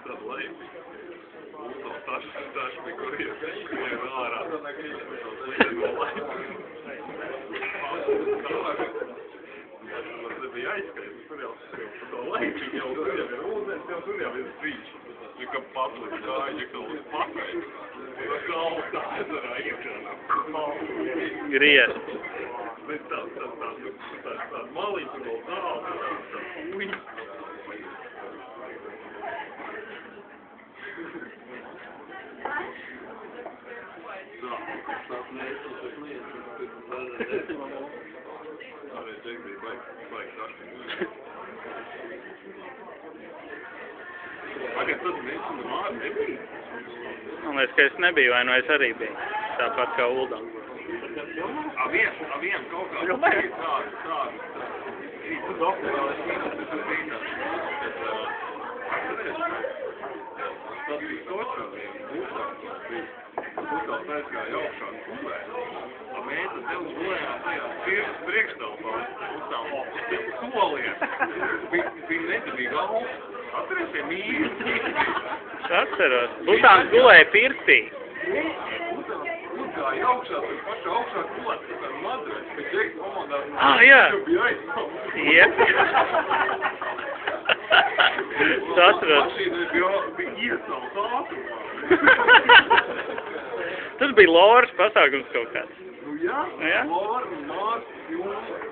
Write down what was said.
tad lejup. Tas bija kuries, kuriem ārā. Man te bija aizskaits, tur jau to lejup, jau tur jau ir ūdens, jau tur jau ir brīdž. Kā patlis kāja, ka uz pakai. Galvas tā ezerā iekšā. Griezt. Bet tāda malīca vēl dāla, tāda puņa. Arī teik bija baigi sašķi. Tagad tad mēs no māri nebija. Man liekas, ka es nebiju, vai nu es arī biju. Tāpat kā Ulda. Vien kaut kā tādu. Tu doktorā es biju, tas bija točā, būtā pēc kā jaukšā gulē. Mēģi tev gulējām tajā priekšstāvā uz tām soliem. Bija nedabīga galva. Atceries pie mīļi? Atceros. Būtām gulēja pirtī. Kā jaukšā, tur pašā augšā gulēt, kā madrēs, ka Džeks komandā jā. bija aizstāvs. Jep. Tu atceros. Mašīnai bija iesauts ātrumā. Tas bija Loras pasākums kaut kāds. Nu jā, Jā? Lora, Mārts, Jūna.